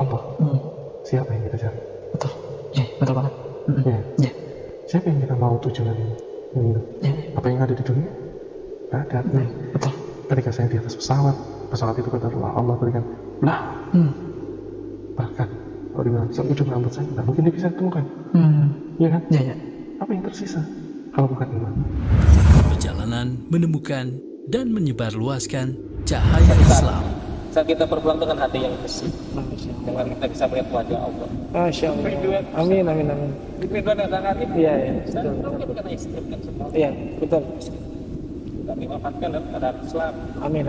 Allah. Siapa yang kita cari? Betul. Ya, betul banget. Ya. Siapa yang kita mau tuju lagi? Apa yang ada di dunia? Gak ada. Betul. Ketika saya di atas pesawat itu kata Allah berikan lah. Bahkan kalau dibilang ujung rambut saya, nggak mungkin dia bisa ditemukan. Iya kan? Iya. Apa yang tersisa kalau bukan iman? Perjalanan menemukan dan menyebarluaskan cahaya Islam. Saat kita berpulang dengan hati yang bersih, dengan kita bisa melihat wajah Allah. Masya Allah. Amin. Ridwan yang sangat itu. Iya. Kita bukan ekstrim kan semua. Iya, betul. Kita dimanfaatkan pada Islam. Amin.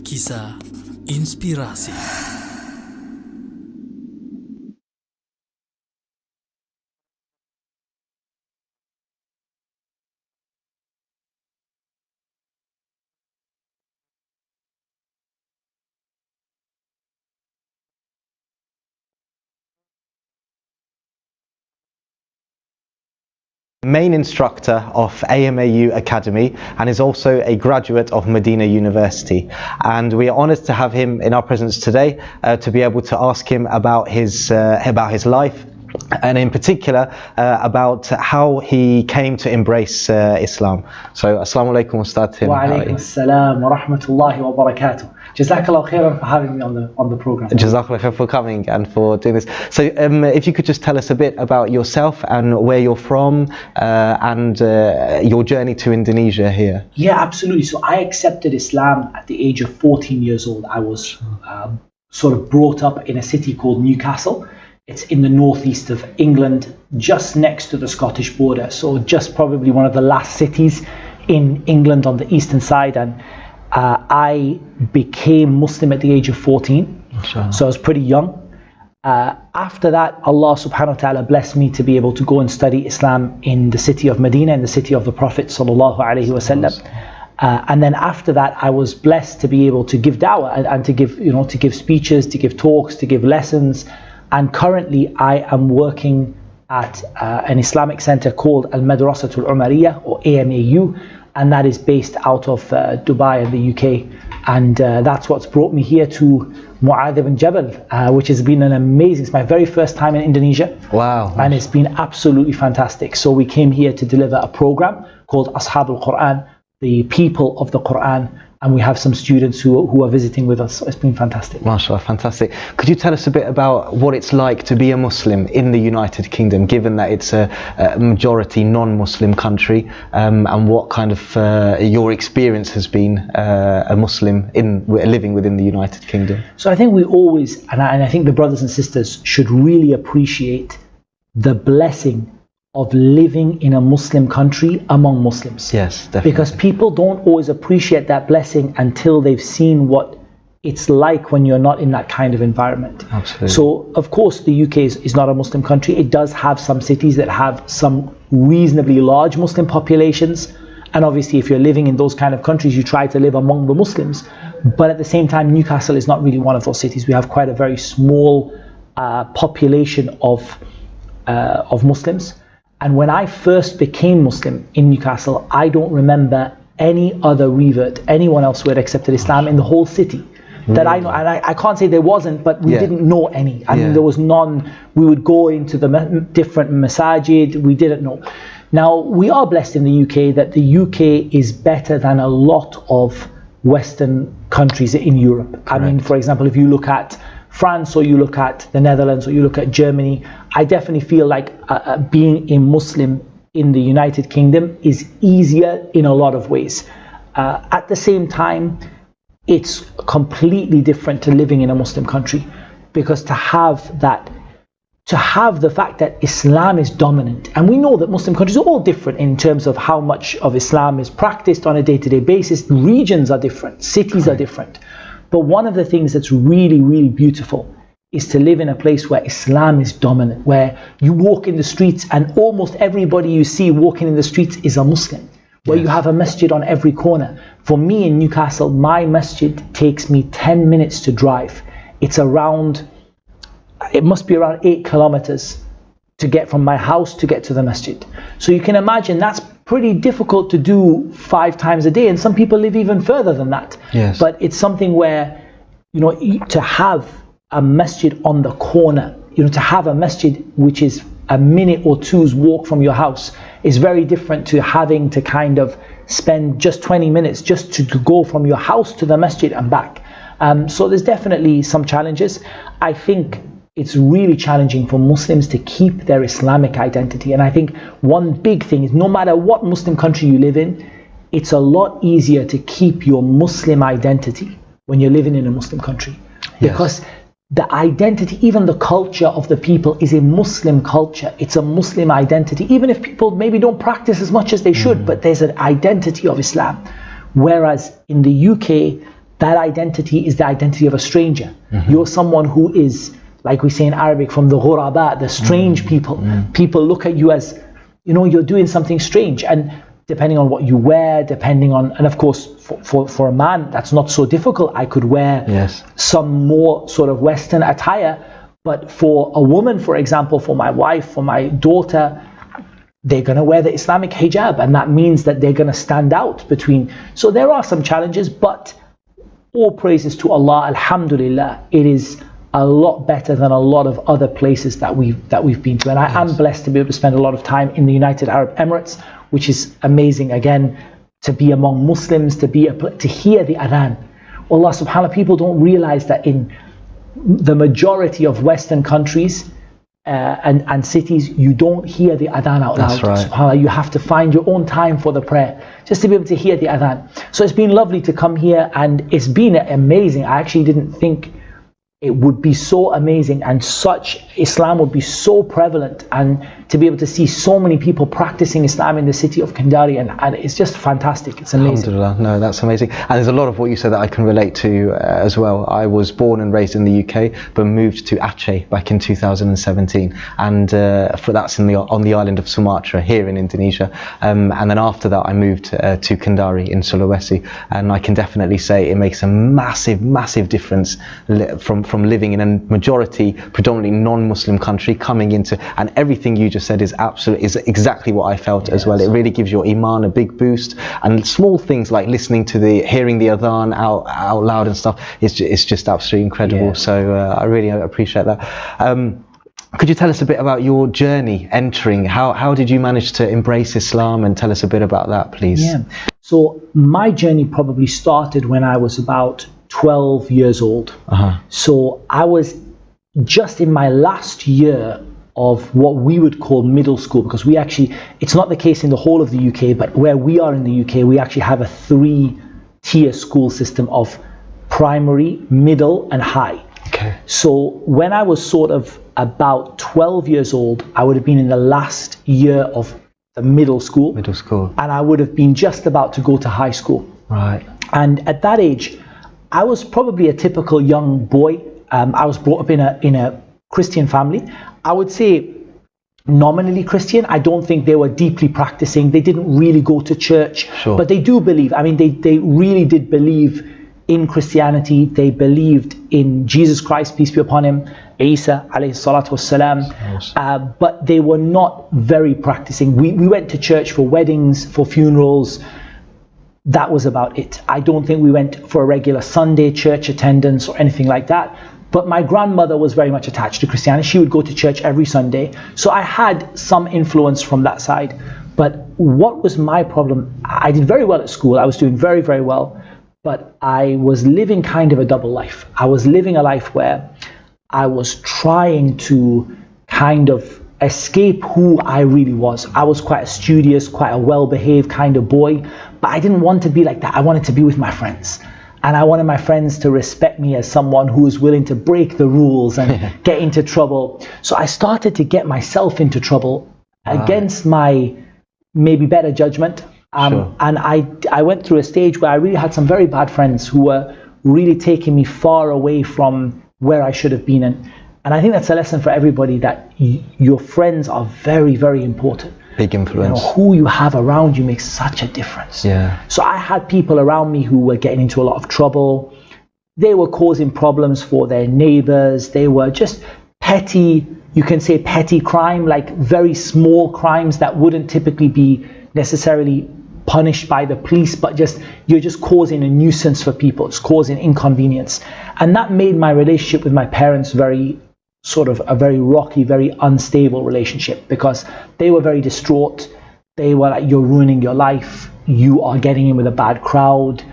Kisah Inspirasi. Main instructor of AMAU Academy and is also a graduate of Medina University, and we are honoured to have him in our presence today to be able to ask him about his life, and in particular about how he came to embrace Islam. So, Assalamu alaikum, Ustadz. Wa alaikum assalam wa rahmatullahi wa barakatuh. Jazakallah khairan for having me on the program. Jazakallah khair for coming and for doing this. So, if you could just tell us a bit about yourself and where you're from and your journey to Indonesia here. Yeah, absolutely. So, I accepted Islam at the age of 14 years old. I was sort of brought up in a city called Newcastle. It's in the northeast of England, just next to the Scottish border. So, just probably one of the last cities in England on the eastern side. And I became Muslim at the age of 14, so I was pretty young. After that, Allah subhanahu wa ta'ala blessed me to be able to go and study Islam in the city of Medina, in the city of the Prophet sallallahu alaihi wasallam. And then after that, I was blessed to be able to give da'wah and to give speeches, to give talks, to give lessons. And currently, I am working at an Islamic center called Al-Madrasatul Umariyah, or AMAU. And that is based out of Dubai in the UK, and that's what's brought me here to Muadz ibn Jabal, which has been it's my very first time in Indonesia. Wow. And it's been absolutely fantastic. So we came here to deliver a program called Ashab al-Quran, the people of the Quran, and we have some students who are visiting with us. So it's been fantastic. MashaAllah, fantastic. Could you tell us a bit about what it's like to be a Muslim in the United Kingdom, given that it's a majority non-Muslim country, and what kind of your experience has been a Muslim living within the United Kingdom? So I think we always, and I think the brothers and sisters should really appreciate the blessing of living in a Muslim country among Muslims. Yes, definitely. Because people don't always appreciate that blessing until they've seen what it's like when you're not in that kind of environment. Absolutely. So, of course, the UK is not a Muslim country. It does have some cities that have some reasonably large Muslim populations. And obviously, if you're living in those kind of countries, you try to live among the Muslims. But at the same time, Newcastle is not really one of those cities. We have quite a very small population of Muslims. And when I first became Muslim in Newcastle, I don't remember any other revert, anyone else who had accepted Islam in the whole city that I know. And I can't say there wasn't, but we didn't know any. I mean, there was none. We would go into the different masajid. We didn't know. Now, we are blessed in the UK that the UK is better than a lot of Western countries in Europe. Correct. I mean, for example, if you look at France, or you look at the Netherlands, or you look at Germany, I definitely feel like being a Muslim in the United Kingdom is easier in a lot of ways. At the same time, it's completely different to living in a Muslim country, because to have the fact that Islam is dominant, and we know that Muslim countries are all different in terms of how much of Islam is practiced on a day-to-day basis. Regions are different, cities are different. But one of the things that's really, really beautiful is to live in a place where Islam is dominant, where you walk in the streets and almost everybody you see walking in the streets is a Muslim, where you have a masjid on every corner. For me in Newcastle, my masjid takes me 10 minutes to drive. It must be around 8 kilometers to get from my house to get to the masjid. So you can imagine that's pretty difficult to do 5 times a day, and some people live even further than that. Yes. But it's something where to have a masjid on the corner, to have a masjid which is a minute or two's walk from your house is very different to having to kind of spend just 20 minutes just to go from your house to the masjid and back. So there's definitely some challenges. I think it's really challenging for Muslims to keep their Islamic identity. And I think one big thing is, no matter what Muslim country you live in, it's a lot easier to keep your Muslim identity when you're living in a Muslim country. Because the identity, even the culture of the people is a Muslim culture. It's a Muslim identity. Even if people maybe don't practice as much as they should, but there's an identity of Islam. Whereas in the UK, that identity is the identity of a stranger. You're someone who is, like we say in Arabic, from the ghuraba, the strange people. People look at you as, you're doing something strange. And depending on what you wear, and of course, for a man, that's not so difficult. I could wear some more sort of Western attire. But for a woman, for example, for my wife, for my daughter, they're going to wear the Islamic hijab. And that means that they're going to stand out between. So there are some challenges, but all praises to Allah, alhamdulillah, it is a lot better than a lot of other places that we've been to. And I am blessed to be able to spend a lot of time in the United Arab Emirates, which is amazing. Again, to be among Muslims, to hear the adhan. Allah subhanahu wa ta'ala, people don't realize that in the majority of Western countries and cities, you don't hear the adhan out loud. That's right. SubhanAllah, you have to find your own time for the prayer, just to be able to hear the adhan. So it's been lovely to come here, and it's been amazing. I actually didn't think it would be so amazing, and Islam would be so prevalent, and to be able to see so many people practicing Islam in the city of Kendari, and it's just fantastic. It's amazing. Alhamdulillah. No, that's amazing. And there's a lot of what you said that I can relate to as well. I was born and raised in the UK, but moved to Aceh back in 2017, and that's on the island of Sumatra here in Indonesia. And then after that, I moved to Kendari in Sulawesi, and I can definitely say it makes a massive difference from living in a majority, predominantly non-Muslim country, coming into, and everything you just said is exactly what I felt as well. It really gives your iman a big boost, and small things like hearing the adhan out loud and stuff, it's just absolutely incredible. So I really appreciate that. Could you tell us a bit about your journey entering? How did you manage to embrace Islam, and tell us a bit about that, please? Yeah. So my journey probably started when I was about 12 years old. So I was just in my last year of what we would call middle school, because it's not the case in the whole of the UK, but where we are in the UK, we actually have a 3-tier school system of primary, middle and high. Okay. So when I was sort of about 12 years old, I would have been in the last year of the middle school. And I would have been just about to go to high school. Right. And at that age, I was probably a typical young boy. I was brought up in a Christian family. I would say nominally Christian. I don't think they were deeply practicing. They didn't really go to church, but they do believe. I mean, they really did believe in Christianity. They believed in Jesus Christ, peace be upon him, Isa alayhi salatu wassalam, but they were not very practicing. We went to church for weddings, for funerals. That was about it. I don't think we went for a regular Sunday church attendance or anything like that. But my grandmother was very much attached to Christianity. She would go to church every Sunday. So I had some influence from that side. But what was my problem? I did very well at school. I was doing very, very well. But I was living kind of a double life. I was living a life where I was trying to kind of escape who I really was. I was quite a studious, quite a well-behaved kind of boy, but I didn't want to be like that. I wanted to be with my friends. And I wanted my friends to respect me as someone who was willing to break the rules and get into trouble. So I started to get myself into trouble against my maybe better judgment. And I went through a stage where I really had some very bad friends who were really taking me far away from where I should have been. And I think that's a lesson for everybody, that your friends are very, very important. Big influence. Who you have around you makes such a difference. Yeah. So I had people around me who were getting into a lot of trouble. They were causing problems for their neighbors. They were just petty, you can say petty crime, like very small crimes that wouldn't typically be necessarily punished by the police, but you're just causing a nuisance for people. It's causing inconvenience. And that made my relationship with my parents very rocky, very unstable relationship, because they were very distraught. They were like, you're ruining your life. You are getting in with a bad crowd.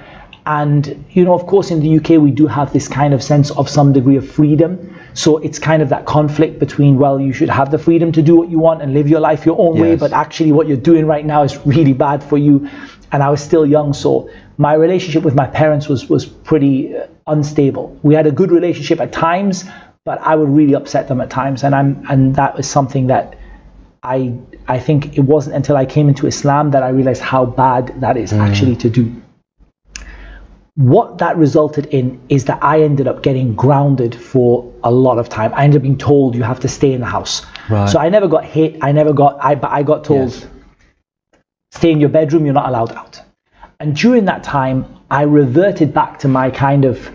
And, of course, in the UK, we do have this kind of sense of some degree of freedom. So it's kind of that conflict between, well, you should have the freedom to do what you want and live your life your own way, but actually what you're doing right now is really bad for you. And I was still young, so my relationship with my parents was pretty unstable. We had a good relationship at times, but I would really upset them at times. And that was something that I think it wasn't until I came into Islam that I realized how bad that is actually to do. What that resulted in is that I ended up getting grounded for a lot of time. I ended up being told you have to stay in the house. Right. So I never got hit. But I got told, stay in your bedroom, you're not allowed out. And during that time, I reverted back to my kind of,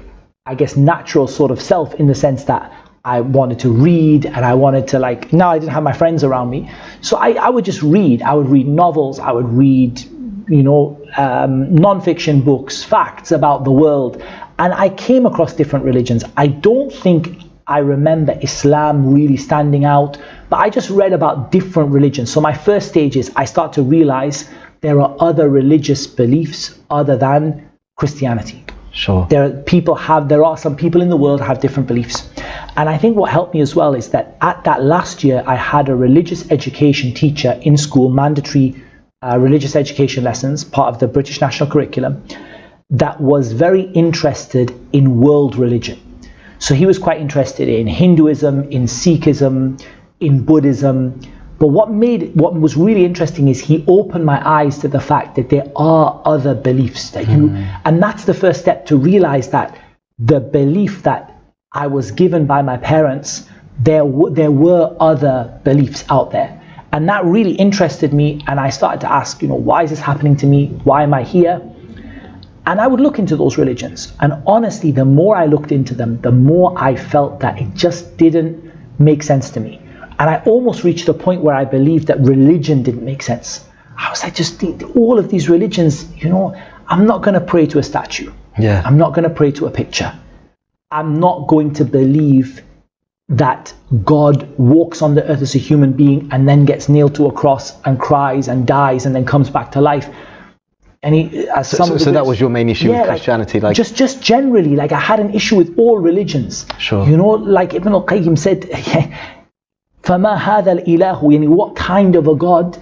I guess, natural sort of self, in the sense that I wanted to read, and I wanted to now I didn't have my friends around me. So I would just read. I would read novels. I would read, non-fiction books, facts about the world. And I came across different religions. I don't think I remember Islam really standing out, but I just read about different religions. So my first stage is I start to realize there are other religious beliefs other than Christianity. Sure. There are some people in the world who have different beliefs. And I think what helped me as well is that at that last year, I had a religious education teacher in school, mandatory religious education lessons, part of the British national curriculum, that was very interested in world religion. So he was quite interested in Hinduism, in Sikhism, in Buddhism. But what was really interesting is he opened my eyes to the fact that there are other beliefs that and that's the first step, to realize that the belief that I was given by my parents, there were other beliefs out there. And that really interested me, and I started to ask, why is this happening to me? Why am I here? And I would look into those religions. And honestly, the more I looked into them, the more I felt that it just didn't make sense to me. And I almost reached a point where I believed that religion didn't make sense. I was like, all of these religions, I'm not going to pray to a statue. Yeah. I'm not going to pray to a picture. I'm not going to believe that God walks on the earth as a human being and then gets nailed to a cross and cries and dies and then comes back to life. And so that was your main issue with Christianity? Just generally, I had an issue with all religions. Sure. Like Ibn al-Qayyim said, فَمَا هَذَا الْإِلَهُ, what kind of a God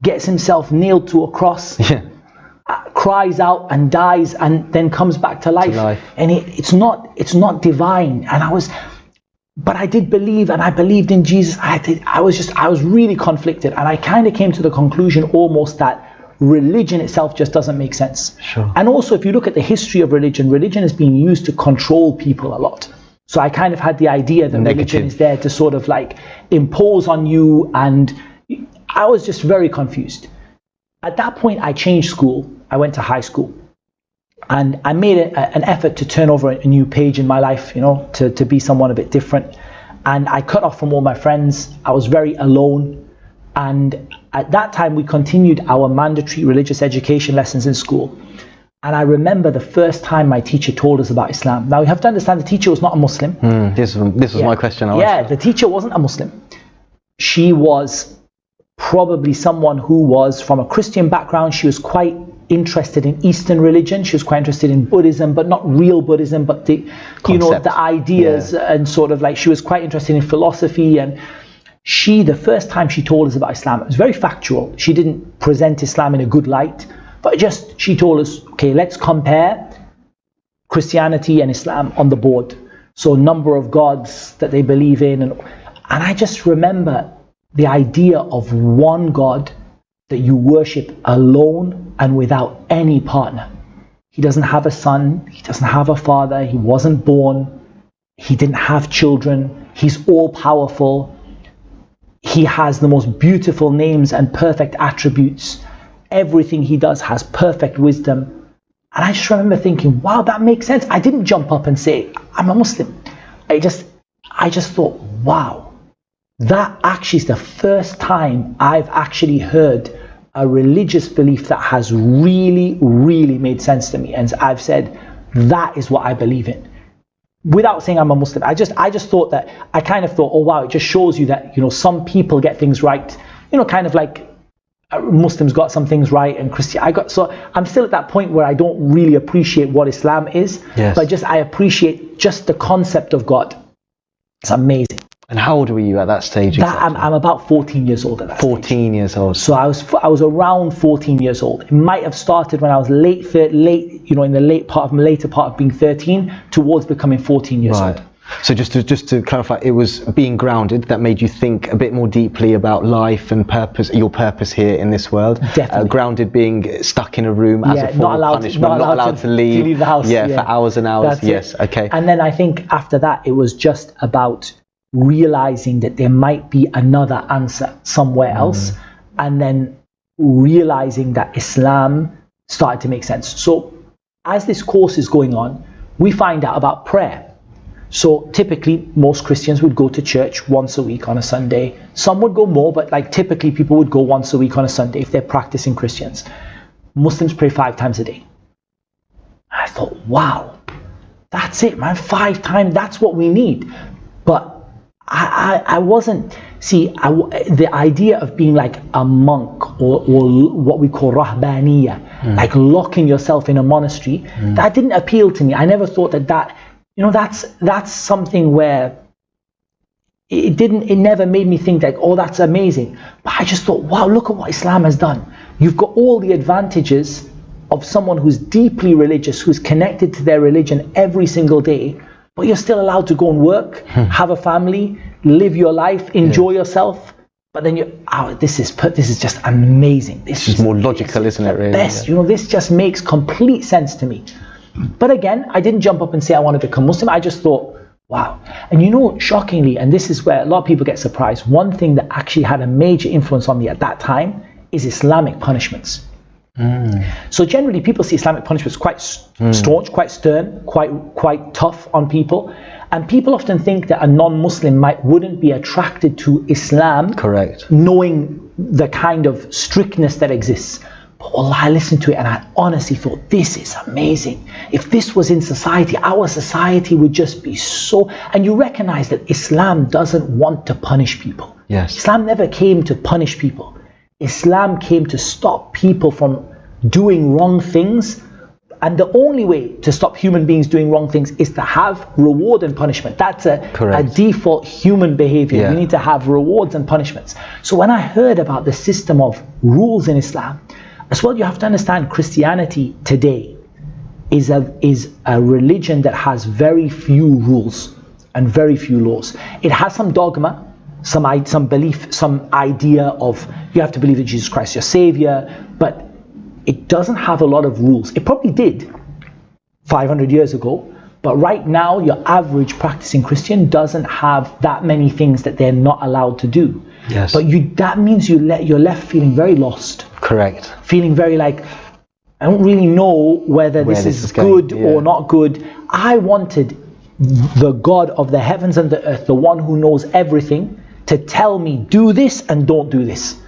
gets himself nailed to a cross, cries out and dies and then comes back to life. And it's not divine. And but I did believe, and I believed in Jesus. I was really conflicted, and I kind of came to the conclusion almost that religion itself just doesn't make sense. Sure. And also, if you look at the history of religion is being used to control people a lot. So I kind of had the idea that religion is there to sort of impose on you, and I was just very confused. At that point, I changed school. I went to high school. And I made an effort to turn over a new page in my life, to be someone a bit different. And I cut off from all my friends. I was very alone. And at that time, we continued our mandatory religious education lessons in school. And I remember the first time my teacher told us about Islam. Now, you have to understand, the teacher was not a Muslim. This was my question. The teacher wasn't a Muslim. She was probably someone who was from a Christian background. She was quite interested in Eastern religion. She was quite interested in Buddhism, but not real Buddhism, but the ideas, and sort of she was quite interested in philosophy. And the first time she told us about Islam, it was very factual. She didn't present Islam in a good light, but she told us, okay, let's compare Christianity and Islam on the board. So number of gods that they believe in. And I just remember the idea of one God that you worship alone and without any partner. He doesn't have a son, he doesn't have a father, he wasn't born, he didn't have children, he's all powerful, he has the most beautiful names and perfect attributes, everything he does has perfect wisdom. And I just remember thinking, wow, that makes sense. I didn't jump up and say, I'm a Muslim. I just thought, wow, that actually is the first time I've actually heard a religious belief that has really, really made sense to me. And I've said, that is what I believe in. Without saying I'm a Muslim, I just thought that, I kind of thought, oh wow, it just shows you that, you know, some people get things right, you know, kind of like Muslims got some things right and so I'm still at that point where I don't really appreciate what Islam is, but I appreciate just the concept of God. It's amazing. And how old were you at that stage? Exactly? I'm about 14 years old at that 14 stage. Years old. So I was around 14 years old. It might have started when I was late, you know, in the later part of being 13 towards becoming 14 years old. So just to clarify, it was being grounded that made you think a bit more deeply about life and purpose, your purpose here in this world. Definitely. Grounded being stuck in a room as a form of punishment, not allowed to leave the house. For hours and hours. That's it. Okay. And then I think after that, it was just about realizing that there might be another answer somewhere else, and then realizing that Islam started to make sense. So as this course is going on, we find out about prayer. So typically most Christians would go to church once a week on a Sunday. Some would go more, but like typically people would go once a week on a Sunday if they're practicing Christians. Muslims pray 5 times a day. I thought, wow, that's it, man, 5 times, that's what we need. But I wasn't, the idea of being like a monk or what we call rahbaniyya, like locking yourself in a monastery, that didn't appeal to me. I never thought that, you know, that's something where it never made me think like, oh, that's amazing. But I just thought, wow, look at what Islam has done. You've got all the advantages of someone who's deeply religious, who's connected to their religion every single day, but you're still allowed to go and work, have a family, live your life, enjoy yourself. But then this is just amazing. This is more logical, isn't it? Really, best. You know, this just makes complete sense to me. But again, I didn't jump up and say I want to become Muslim. I just thought, wow. And you know, shockingly, and this is where a lot of people get surprised, one thing that actually had a major influence on me at that time is Islamic punishments. So generally people see Islamic punishments quite staunch, quite stern, quite tough on people. And people often think that a non-Muslim wouldn't be attracted to Islam, correct, knowing the kind of strictness that exists. But Allah, I listened to it and I honestly thought, this is amazing. If this was in society, our society would just be so... And you recognize that Islam doesn't want to punish people. Yes. Islam never came to punish people. Islam came to stop people from doing wrong things. And the only way to stop human beings doing wrong things is to have reward and punishment. That's a default human behavior. You need to have rewards and punishments. So when I heard about the system of rules in Islam, as well, you have to understand Christianity today is a religion that has very few rules and very few laws. It has some dogma, some belief, some idea of you have to believe that Jesus Christ is your Savior, but it doesn't have a lot of rules. It probably did 500 years ago, but right now your average practicing Christian doesn't have that many things that they're not allowed to do. Yes. But that means you're left feeling very lost. Correct. Feeling very like, I don't really know whether this is good or not good. I wanted the God of the heavens and the earth, the one who knows everything, to tell me, do this and don't do this.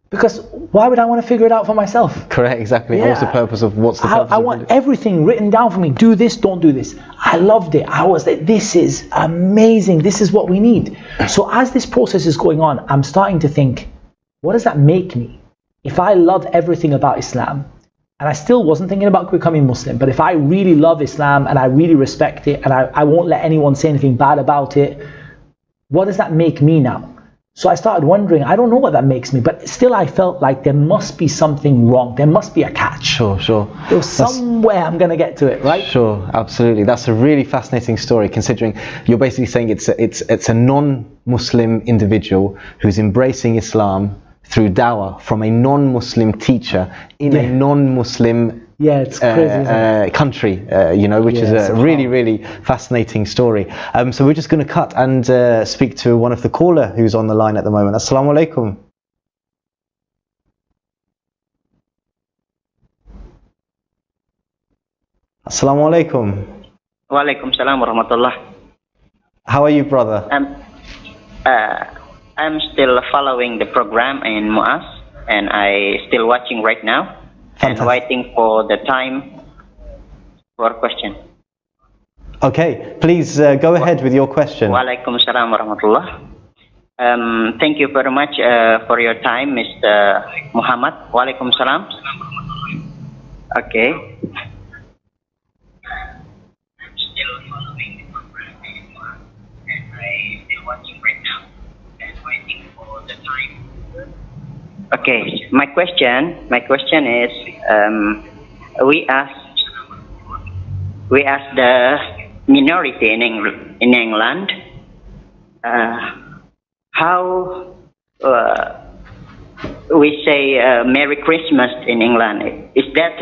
Because why would I want to figure it out for myself? Correct, exactly. Yeah. What's the purpose of I want everything written down for me. Do this, don't do this. I loved it. I was like, this is amazing. This is what we need. So as this process is going on, I'm starting to think, what does that make me? If I love everything about Islam, and I still wasn't thinking about becoming Muslim, but if I really love Islam and I really respect it and I won't let anyone say anything bad about it, what does that make me now? So I started wondering, I don't know what that makes me, but still I felt like there must be something wrong. There must be a catch. Sure. There's somewhere I'm going to get to it, right? Sure, absolutely. That's a really fascinating story, considering you're basically saying it's a non-Muslim individual who's embracing Islam through dawah from a non-Muslim teacher in a non-Muslim it's crazy, country, which is a really, really fascinating story. So we're just going to cut and speak to one of the caller who's on the line at the moment. Assalamu alaikum. Assalamu alaikum. Wa alaikum salam wa rahmatullah. How are you, brother? I'm still following the program in Muadz. and I still watching right now. Fantastic. And waiting for the time for question. Okay, please go ahead with your question. Waalaikumsalam warahmatullah. Thank you very much for your time, Mr. Muhammad. Waalaikumsalam. Okay. I'm still following the program anymore, and I'm still watching right now and waiting for the time. Okay, my question is, we ask the minority in England, how we say Merry Christmas in England. Is that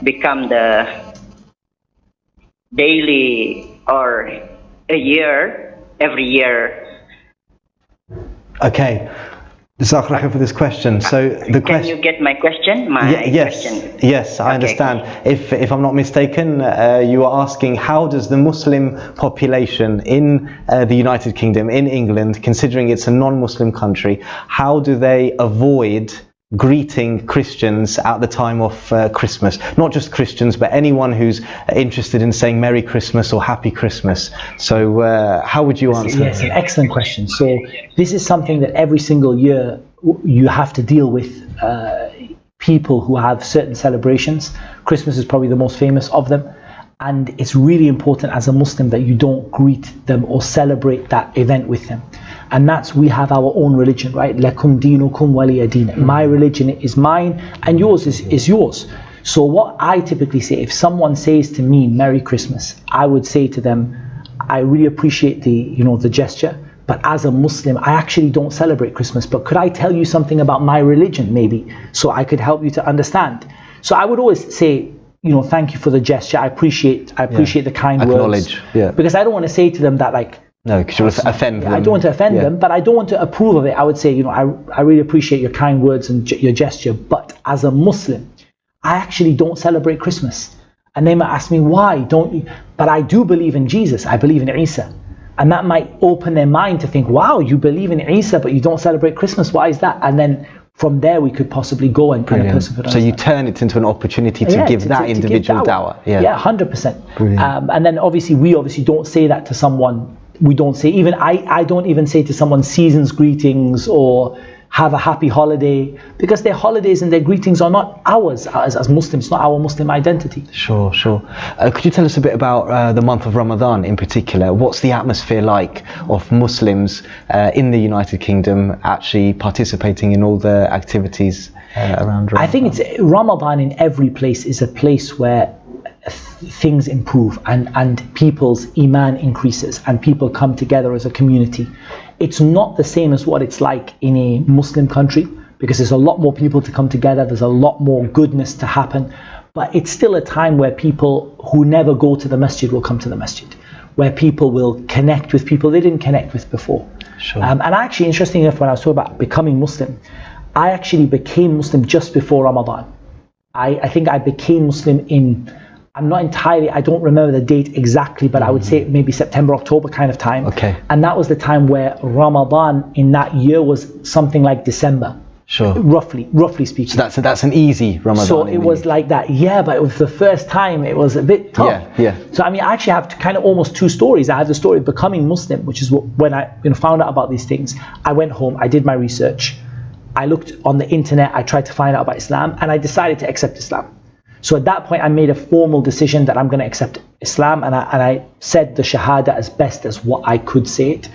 become the daily or every year? Okay. Jazakallah for this question. So the Can you get my question? Yes, I understand. If I'm not mistaken, you are asking how does the Muslim population in the United Kingdom, in England, considering it's a non-Muslim country, how do they avoid greeting Christians at the time of Christmas? Not just Christians, but anyone who's interested in saying Merry Christmas or Happy Christmas. So how would you answer? Yes, an excellent question. So this is something that every single year you have to deal with people who have certain celebrations. Christmas is probably the most famous of them. And it's really important as a Muslim that you don't greet them or celebrate that event with them. And that's, we have our own religion, right? Lakum dinukum waliya din. My religion is mine and yours is yours. So what I typically say, if someone says to me, Merry Christmas, I would say to them, I really appreciate the gesture, but as a Muslim, I actually don't celebrate Christmas. But could I tell you something about my religion maybe, so I could help you to understand? So I would always say, thank you for the gesture. I appreciate the kind words. Because I don't want to say to them that no, because you want to offend them. I don't want to offend them, but I don't want to approve of it. I would say, I really appreciate your kind words and your gesture, but as a Muslim, I actually don't celebrate Christmas. And they might ask me, why don't you? But I do believe in Jesus. I believe in Isa. And that might open their mind to think, wow, you believe in Isa, but you don't celebrate Christmas. Why is that? And then from there, we could possibly go and kind of persevere. So you turn it into an opportunity to give that individual dawah. Yeah, 100%. And then we obviously don't say that to someone. We don't say, even I don't even say to someone season's greetings or have a happy holiday, because their holidays and their greetings are not ours as Muslims, not our Muslim identity. Sure. Could you tell us a bit about the month of Ramadan in particular? What's the atmosphere like of Muslims in the United Kingdom actually participating in all the activities around Ramadan? I think Ramadan in every place is a place where things improve and people's iman increases and people come together as a community. It's not the same as what it's like in a Muslim country, because there's a lot more people to come together, there's a lot more goodness to happen, but it's still a time where people who never go to the masjid will come to the masjid, where people will connect with people they didn't connect with before. Sure. And actually, interesting enough, when I was talking about becoming Muslim, I actually became Muslim just before Ramadan. I think I became Muslim I don't remember the date exactly, but I would say maybe September, October kind of time. Okay. And that was the time where Ramadan in that year was something like December. Sure. Roughly speaking. So that's an easy Ramadan. So it was like that. Yeah, but it was the first time, it was a bit tough. Yeah. So I actually have kind of almost two stories. I have the story of becoming Muslim, which is when I found out about these things. I went home, I did my research. I looked on the internet, I tried to find out about Islam, and I decided to accept Islam. So at that point, I made a formal decision that I'm going to accept Islam, and I said the Shahada as best as what I could say it.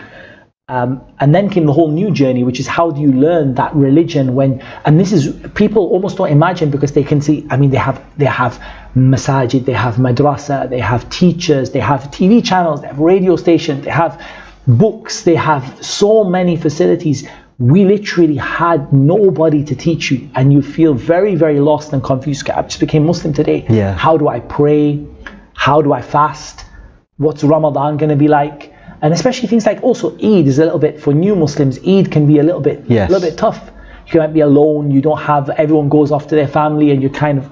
And then came the whole new journey, which is how do you learn that religion and this is, people almost don't imagine, because they can see, they have masajid, they have madrasa, they have teachers, they have TV channels, they have radio stations, they have books, they have so many facilities. We literally had nobody to teach you, and you feel very, very lost and confused. I just became Muslim today. Yeah. How do I pray? How do I fast? What's Ramadan going to be like? And especially things like also Eid is a little bit, for new Muslims, Eid can be a little bit tough. You might be alone, you don't have, everyone goes off to their family, and you're kind of,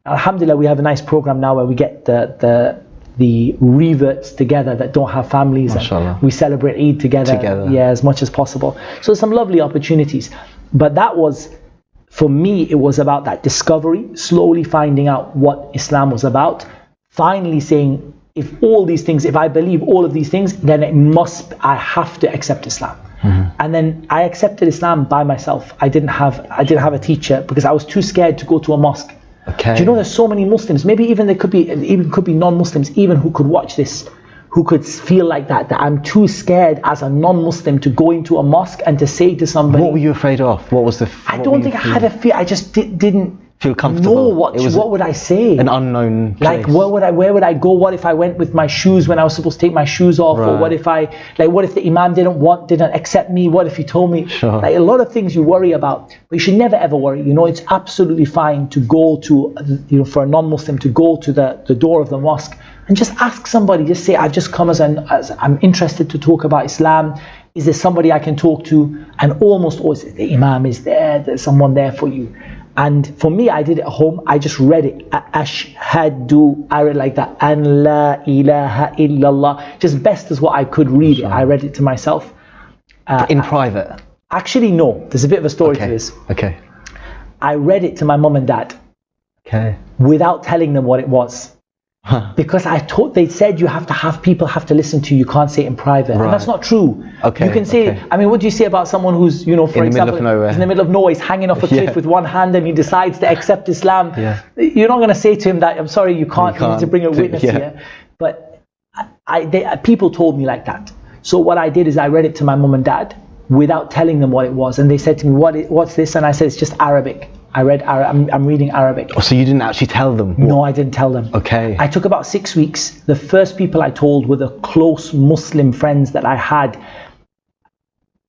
alhamdulillah, we have a nice program now where we get the the reverts together that don't have families. MashaAllah. We celebrate Eid together. Yeah, as much as possible. So some lovely opportunities. But that was, for me, it was about that discovery, slowly finding out what Islam was about, finally saying, if all these things, if I believe all of these things, then I have to accept Islam. And then I accepted Islam by myself. I didn't have a teacher because I was too scared to go to a mosque. Okay. Do you know there's so many Muslims, maybe even there could be non-Muslims even who could watch this, who could feel like that I'm too scared as a non-Muslim to go into a mosque and to say to somebody. What were you afraid of? What was the? I don't think I had a fear. I just didn't feel comfortable. know what would I say? An unknown place. Like where would I go? What if I went with my shoes when I was supposed to take my shoes off? Right. Or what if the Imam didn't accept me? What if he told me? Sure. Like a lot of things you worry about, but you should never ever worry. You know, it's absolutely fine to go to, for a non-Muslim to go to the door of the mosque and just ask somebody. Just say, I've just come as I'm interested to talk about Islam. Is there somebody I can talk to? And almost always the Imam is there. There's someone there for you. And for me, I did it at home. I just read it. Ashhadu. I read like that. An la ilaha illallah. Just best as what I could read it. I read it to myself. In private? Actually, no. There's a bit of a story to this. Okay. I read it to my mum and dad. Okay. Without telling them what it was. Because they said people have to listen to you. You can't say it in private. Right. And that's not true. Okay. You can say, I mean, what do you say about someone who's, for example, he's in the middle of nowhere, he's hanging off a cliff with one hand and he decides to accept Islam. Yeah. You're not going to say to him that, I'm sorry, you can't, you need to bring a witness here. But people told me like that. So what I did is I read it to my mum and dad without telling them what it was. And they said to me, what's this? And I said, it's just Arabic. I read Arabic. I'm reading Arabic. Oh, so you didn't actually tell them? No, I didn't tell them. Okay. I took about 6 weeks. The first people I told were the close Muslim friends that I had.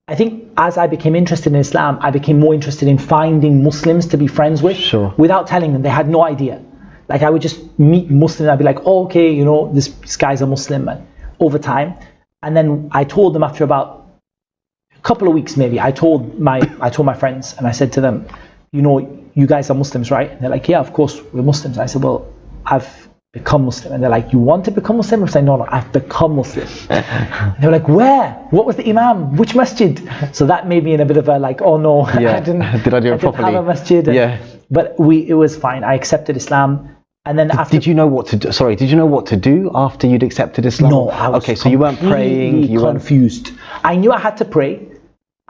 I think as I became interested in Islam, I became more interested in finding Muslims to be friends with. Sure. Without telling them. They had no idea. Like I would just meet Muslims. I'd be like, oh, okay, this guy's a Muslim. And over time. And then I told them after about a couple of weeks maybe, I told my friends and I said to them, you guys are Muslims, right? And they're like, yeah, of course we're Muslims. I said, well, I've become Muslim. And they're like, you want to become Muslim? I said, no, I've become Muslim. And they were like, where? What was the Imam? Which masjid? So that made me in a bit of a like, oh no, yeah. Did I do it properly? Have a masjid. Yeah. But it was fine. I accepted Islam. And then did you know what to do? Sorry, did you know what to do after you'd accepted Islam? No, I was so you weren't praying. You weren't confused. I knew I had to pray.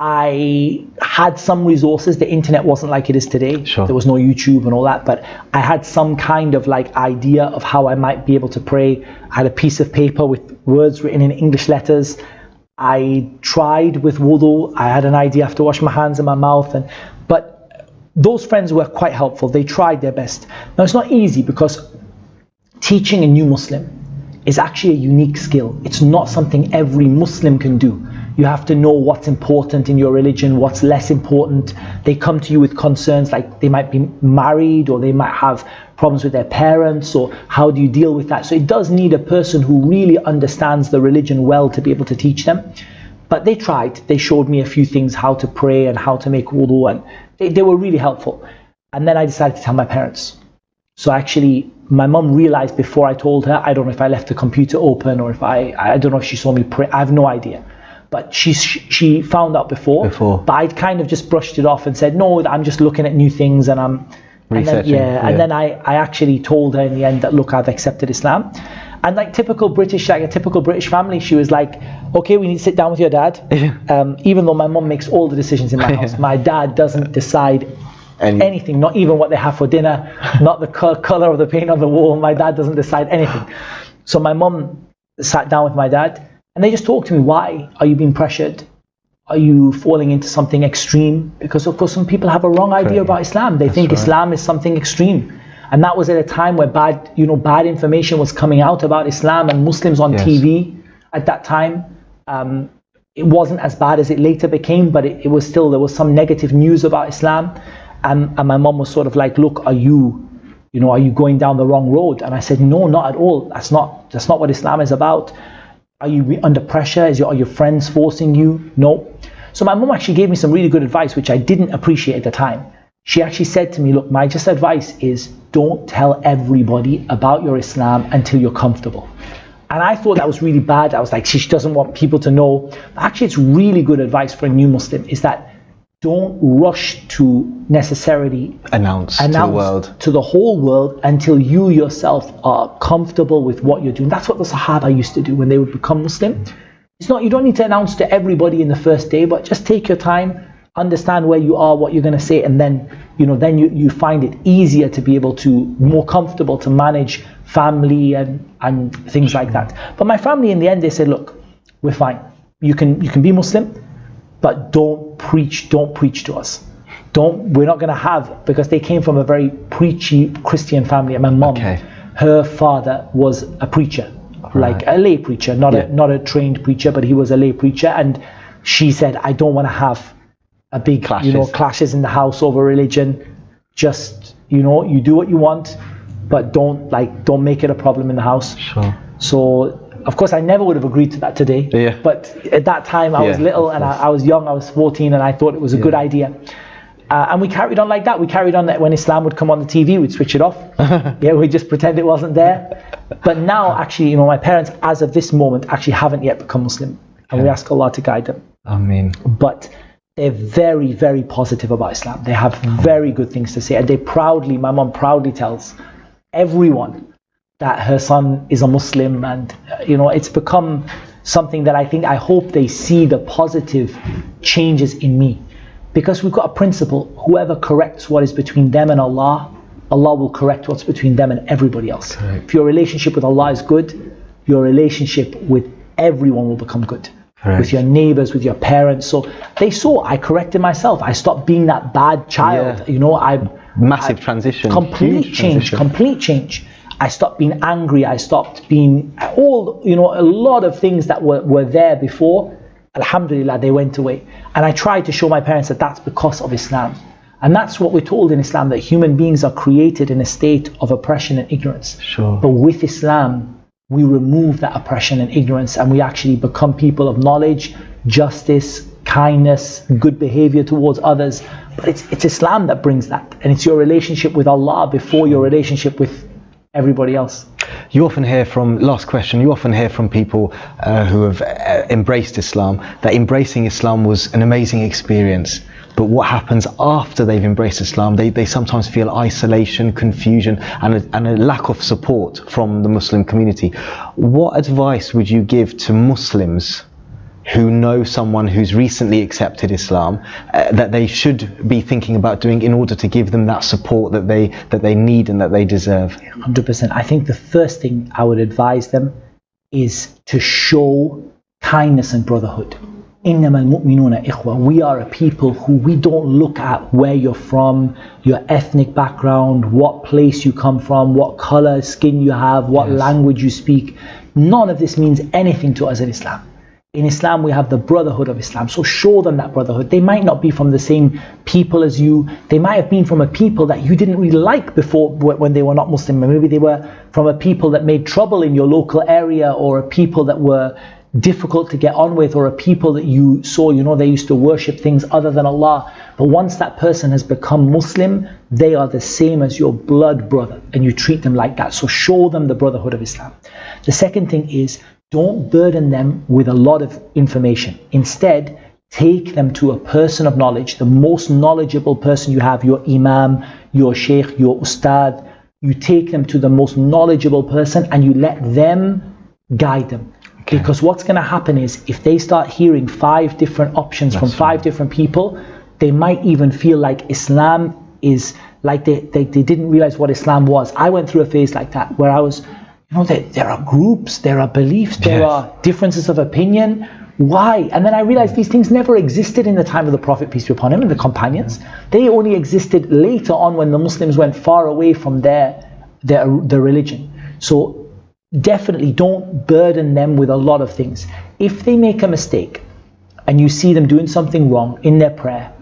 I had some resources. The internet wasn't like it is today. Sure. There was no YouTube and all that, but I had some kind of like idea of how I might be able to pray. I had a piece of paper with words written in English letters. I tried with wudu. I had an idea. I have to wash my hands and my mouth. But those friends were quite helpful. They tried their best. Now it's not easy because teaching a new Muslim is actually a unique skill. It's not something every Muslim can do. You have to know what's important in your religion, what's less important. They come to you with concerns like they might be married or they might have problems with their parents, or how do you deal with that? So it does need a person who really understands the religion well to be able to teach them. But they tried. They showed me a few things, how to pray and how to make wudu, and they were really helpful. And then I decided to tell my parents. So actually, my mum realized before I told her. I don't know if I left the computer open or if I don't know if she saw me pray. I have no idea. But she found out before. But I'd kind of just brushed it off and said, no, I'm just looking at new things and I'm researching. And then I actually told her in the end that, look, I've accepted Islam. And like a typical British family, she was like, okay, we need to sit down with your dad. Even though my mum makes all the decisions in my house, my dad doesn't decide anything, not even what they have for dinner, not the color of the paint on the wall. My dad doesn't decide anything. So my mum sat down with my dad. And they just talked to me, why? Are you being pressured? Are you falling into something extreme? Because of course some people have a wrong idea about Islam. They think Islam is something extreme. And that was at a time where bad information was coming out about Islam and Muslims on TV at that time. It wasn't as bad as it later became, but it was still, there was some negative news about Islam. And my mom was sort of like, look, are you going down the wrong road? And I said, no, not at all. That's not what Islam is about. Are you under pressure? Are your friends forcing you? No. So my mom actually gave me some really good advice, which I didn't appreciate at the time. she actually said to me, look, my just advice is don't tell everybody about your Islam until you're comfortable. And I thought that was really bad. I was like, she doesn't want people to know. Actually, it's really good advice for a new Muslim, is that don't rush to necessarily announce to the world, to the whole world, until you yourself are comfortable with what you're doing. That's what the Sahaba used to do when they would become Muslim. It's not, you don't need to announce to everybody in the first day, but just take your time, understand where you are, what you're going to say, and then you find it easier to be able to, more comfortable to manage family and things like that. But my family, in the end, they said, look, we're fine. You can be Muslim, but don't preach to us. We're not going to have, because they came from a very preachy Christian family. And my mom, her father was a preacher, like a lay preacher, not a trained preacher, but he was a lay preacher. And she said, I don't want to have a big clashes in the house over religion. Just you do what you want, but don't make it a problem in the house. Sure. So of course I never would have agreed to that today. Yeah. But at that time I was little and I was young. I was 14 and I thought it was a good idea. And we carried on like that. We carried on that when Islam would come on the TV, we'd switch it off. We'd just pretend it wasn't there. But now actually, my parents, as of this moment, actually haven't yet become Muslim. And we ask Allah to guide them. Ameen. But they're very, very positive about Islam. They have very good things to say. And my mom proudly tells everyone that her son is a Muslim. And, it's become something that I hope they see the positive changes in me. Because we've got a principle, whoever corrects what is between them and Allah, Allah will correct what's between them and everybody else. Correct. If your relationship with Allah is good, your relationship with everyone will become good. Correct. With your neighbors, with your parents. So they saw I corrected myself. I stopped being that bad child. Massive transition. Complete change. I stopped being angry. I stopped being a lot of things that were there before. Alhamdulillah, they went away. And I tried to show my parents that that's because of Islam. And that's what we're told in Islam, that human beings are created in a state of oppression and ignorance. Sure. But with Islam, we remove that oppression and ignorance and we actually become people of knowledge, justice, kindness, good behavior towards others. But it's Islam that brings that. And it's your relationship with Allah before your relationship with everybody else. You often hear from people who have embraced Islam, that embracing Islam was an amazing experience. But what happens after they've embraced Islam, they sometimes feel isolation, confusion, and a lack of support from the Muslim community. What advice would you give to Muslims who know someone who's recently accepted Islam that they should be thinking about doing in order to give them that support that they need and that they deserve? 100%. I think the first thing I would advise them is to show kindness and brotherhood. إِنَّمَا الْمُؤْمِنُونَ إِخْوَةٌ. We are a people who we don't look at where you're from, your ethnic background, what place you come from, what color skin you have, what language you speak. None of this means anything to us in Islam. In Islam, we have the brotherhood of Islam. So show them that brotherhood. They might not be from the same people as you. They might have been from a people that you didn't really like before when they were not Muslim. Maybe they were from a people that made trouble in your local area, or a people that were difficult to get on with, or a people that you saw, they used to worship things other than Allah. But once that person has become Muslim, they are the same as your blood brother, and you treat them like that. So show them the brotherhood of Islam. The second thing is, don't burden them with a lot of information. Instead, take them to a person of knowledge, the most knowledgeable person you have, your imam, your sheikh, your ustad. You take them to the most knowledgeable person and you let them guide them. Okay. Because what's going to happen is, if they start hearing 5 different options from 5 different people, they might even feel like Islam is like they didn't realize what Islam was. I went through a phase like that where I was, there are groups, there are beliefs, there are differences of opinion. Why? And then I realized these things never existed in the time of the Prophet, peace be upon him, and the companions. They only existed later on when the Muslims went far away from their religion. So definitely don't burden them with a lot of things. If they make a mistake and you see them doing something wrong in their prayer,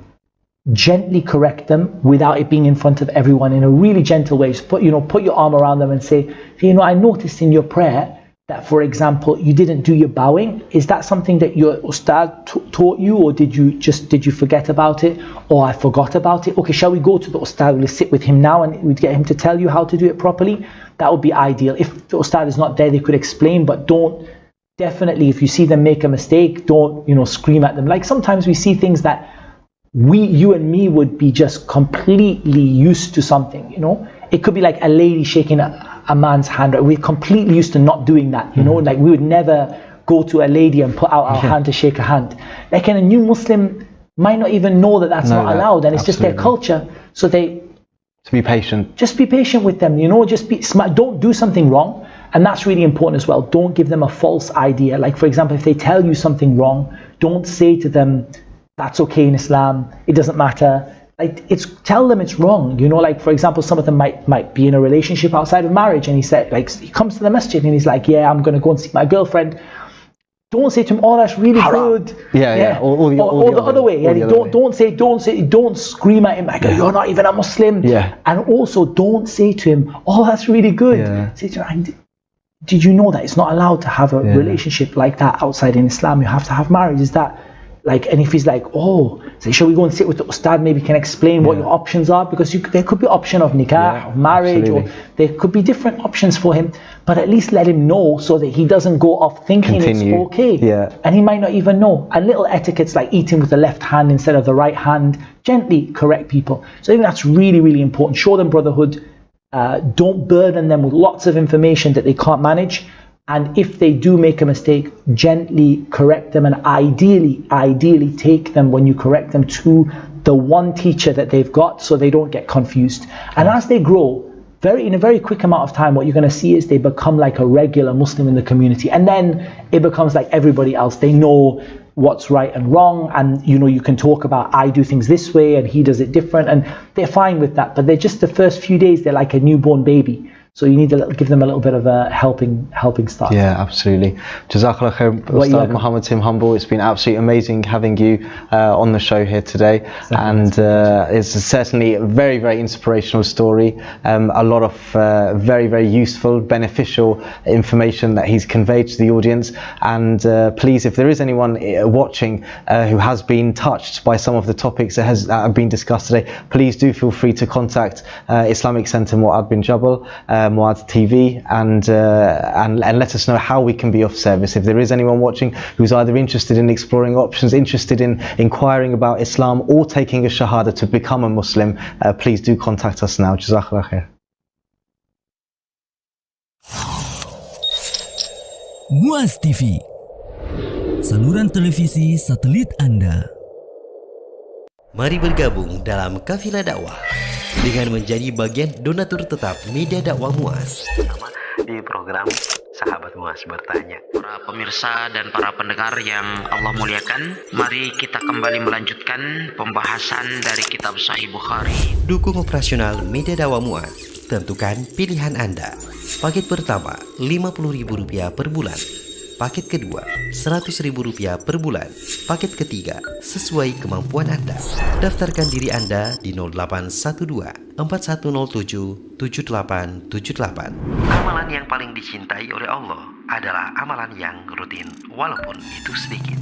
gently correct them without it being in front of everyone, in a really gentle way. Just put your arm around them and say, I noticed in your prayer that, for example, you didn't do your bowing? Is that something that your Ustad taught you, or did you forget about it? Or I forgot about it. Okay, shall we go to the Ustad? We'll sit with him now and we'd get him to tell you how to do it properly. That would be ideal. If the Ustad is not there, they could explain, but don't, definitely, if you see them make a mistake, don't, scream at them. Like sometimes we see things that you and me would be just completely used to something, It could be like a lady shaking a man's hand. Right? We're completely used to not doing that, Like we would never go to a lady and put out our hand to shake a hand. Like, and a new Muslim might not even know that that's not allowed, and it's just their culture. So to be patient. Just be patient with them, just be smart. Don't do something wrong. And that's really important as well. Don't give them a false idea. Like, for example, if they tell you something wrong, don't say to them, that's okay in Islam, it doesn't matter. Like, tell them it's wrong. Like, for example, some of them might be in a relationship outside of marriage, and he comes to the masjid and he's like, yeah, I'm going to go and see my girlfriend. Don't say to him, oh, that's really good. Yeah. Or the other way. Don't scream at him like, you're not even a Muslim. Yeah. And also, don't say to him, oh, that's really good. Yeah. Say to him, did you know that it's not allowed to have a relationship like that outside in Islam? You have to have marriage. Is that like? And if he's like, oh, so shall we go and sit with the Ustad? Maybe can explain what your options are, because there could be option of nikah, of marriage, absolutely. or there could be different options for him. But at least let him know so that he doesn't go off thinking it's okay. Yeah. And he might not even know. And little etiquettes like eating with the left hand instead of the right hand, gently correct people. So I think that's really, really important. Show them brotherhood. Don't burden them with lots of information that they can't manage. And if they do make a mistake, gently correct them, and ideally take them, when you correct them, to the one teacher that they've got, so they don't get confused. And as they grow, in a very quick amount of time, what you're going to see is they become like a regular Muslim in the community, and then it becomes like everybody else. They know what's right and wrong, and you can talk about, I do things this way and he does it different, and they're fine with that. But they're just, the first few days, they're like a newborn baby. So you need to give them a little bit of a helping start. Yeah, absolutely. Jazakallah khair, Ustad Muhammad Tim Humble. It's been absolutely amazing having you on the show here today. And it's certainly a very, very inspirational story. A lot of very, very useful, beneficial information that he's conveyed to the audience. And please, if there is anyone watching who has been touched by some of the topics that have been discussed today, please do feel free to contact Islamic Centre Muadz bin Jabal, MuadzTV, and let us know how we can be of service. If there is anyone watching who's either interested in exploring options, interested in inquiring about Islam, or taking a shahada to become a Muslim, please do contact us now. Jazakallah khair. MuadzTV, saluran televisi satelit Anda. Mari bergabung dalam kafilah dakwah dengan menjadi bagian donatur tetap media dakwah Muadz. Di program Sahabat Muadz Bertanya. Para pemirsa dan para pendengar yang Allah muliakan, mari kita kembali melanjutkan pembahasan dari kitab Sahih Bukhari. Dukung operasional media dakwah Muadz. Tentukan pilihan Anda. Paket pertama Rp50.000 per bulan. Paket kedua Rp100.000 per bulan. Paket ketiga sesuai kemampuan Anda. Daftarkan diri Anda di 0812 4107 7878. Amalan yang paling dicintai oleh Allah adalah amalan yang rutin, walaupun itu sedikit.